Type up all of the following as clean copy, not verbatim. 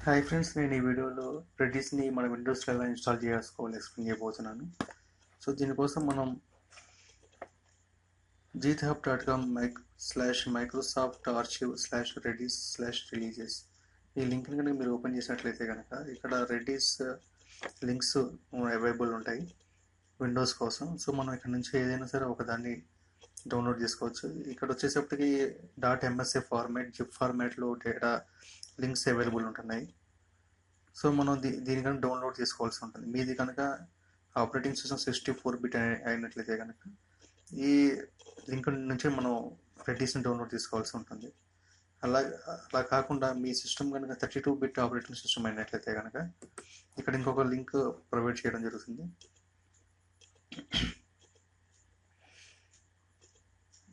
Hi friends, నేను ఈ వీడియోలో రెడిస్ని మన విండోస్లో ఎలా ఇన్స్టాల్ చేసుకోవాలి ఎక్స్ప్లెయిన్ చేయబోతున్నాను. సో దీనికోసం మనం github.com/microsoft-archive/redis/releases ఈ లింక్ని కనుక మీరు ఓపెన్ చేసినట్లయితే కనుక ఇక్కడ రెడిస్ లింక్స్ అవైలబుల్ ఉంటాయి విండోస్ కోసం. సో మనం ఇక్కడ నుంచి ఏదైనా సరే ఒకదాన్ని డౌన్లోడ్ చేసుకోవచ్చు. ఇక్కడ వచ్చేసప్పటికి .msa ఫార్మాట్, జిప్ ఫార్మాట్లో డేటా లింక్స్ అవైలబుల్ ఉంటున్నాయి. సో మనం దీని కనుక డౌన్లోడ్ చేసుకోవాల్సి ఉంటుంది. మీది కనుక ఆపరేటింగ్ సిస్టమ్ 64 బిట్ అయినట్లయితే కనుక ఈ లింక్ నుంచి మనం రెడిస్ని డౌన్లోడ్ చేసుకోవాల్సి ఉంటుంది. అలా కాకుండా మీ సిస్టమ్ కనుక 32 బిట్ ఆపరేటింగ్ సిస్టమ్ అయినట్లయితే కనుక ఇక్కడ ఇంకొక లింక్ ప్రొవైడ్ చేయడం జరుగుతుంది.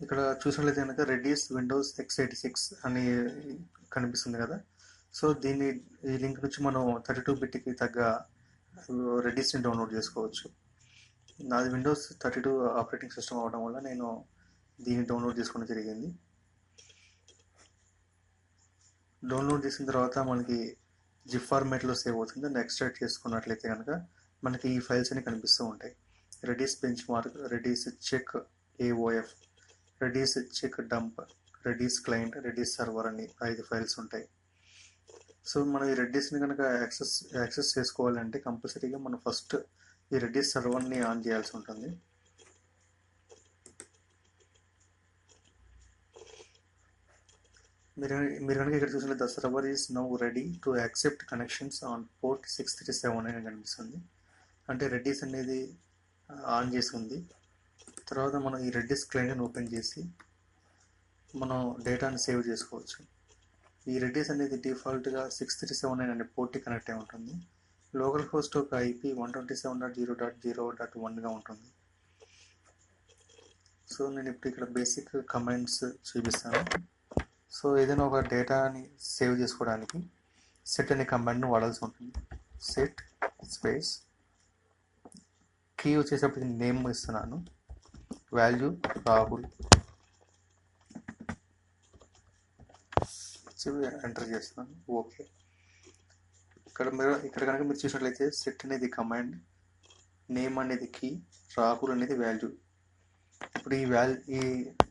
ఇక్కడ చూసినట్లయితే కనుక రెడిస్ విండోస్ x86 అని కనిపిస్తుంది కదా. సో ఈ లింక్ నుంచి మనం 32 బిట్కి తగ్గ రెడిస్ని డౌన్లోడ్ చేసుకోవచ్చు. నాది విండోస్ 32 ఆపరేటింగ్ సిస్టమ్ అవడం వల్ల నేను దీన్ని డౌన్లోడ్ చేసుకోవడం జరిగింది. డౌన్లోడ్ చేసిన తర్వాత మనకి జిప్ ఫార్మాట్లో సేవ్ అవుతుంది. దాన్ని ఎక్స్ట్రాక్ట్ చేసుకున్నట్లయితే కనుక మనకి ఈ ఫైల్స్ అన్ని కనిపిస్తూ ఉంటాయి. Redis benchmark, Redis check AOF, Redis check dump, Redis client, Redis server అని 5 ఫైల్స్ ఉంటాయి. సో మనం ఈ రెడిస్ని కనుక యాక్సెస్ చేసుకోవాలంటే కంపల్సరీగా మనం ఫస్ట్ ఈ రెడిస్ సర్వర్ని ఆన్ చేయాల్సి ఉంటుంది. మీరు కనుక ఇక్కడ చూసిన the server is now ready to accept connections on port 637 అని కనిపిస్తుంది. అంటే రెడిస్ అనేది ఆన్ చేసి ఉంది. తర్వాత మనం ఈ రెడిస్ క్లయింట్ని ఓపెన్ చేసి మనం డేటాని సేవ్ చేసుకోవచ్చు. ఈ రెడిస్ అనేది డిఫాల్ట్గా 637 అనే పోర్ట్కి కనెక్ట్ అయి ఉంటుంది. లోకల్ హోస్ట్ ఒక IP 127.0.0.1గా ఉంటుంది. సో నేను ఇప్పుడు ఇక్కడ బేసిక్ కమాండ్స్ చూపిస్తాను. సో ఏదైనా ఒక డేటాని సేవ్ చేసుకోవడానికి సెట్ అనే కమాండ్ను వాడాల్సి ఉంటుంది. సెట్ స్పేస్ కీ వచ్చేసప్పటికి నేమ్ ఇస్తున్నాను, వాల్యూ రాహుల్, ఎంటర్ చేస్తున్నాను. ఓకే. ఇక్కడ కనుక మీరు చూసినట్లయితే సెట్ అనేది కమాండ్, నేమ్ అనేది కీ, రాహుల్ అనేది వాల్యూ. ఇప్పుడు ఈ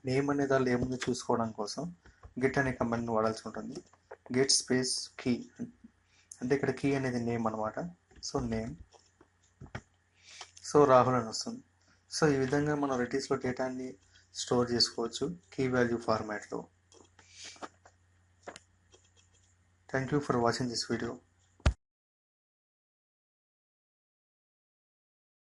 నేమ్ అనే దానిలో ఏముందో చూసుకోవడం కోసం గెట్ అనే కమాండ్ని వాడాల్సి ఉంటుంది. గెట్ స్పేస్ కీ అంటే ఇక్కడ కీ అనేది నేమ్ అనమాట. సో నేమ్, సో రాహుల్ అని వస్తుంది. సో ఈ విధంగా మనం రెడిస్లో డేటాని స్టోర్ చేసుకోవచ్చు కీ వాల్యూ ఫార్మాట్లో. Thank you for watching this video.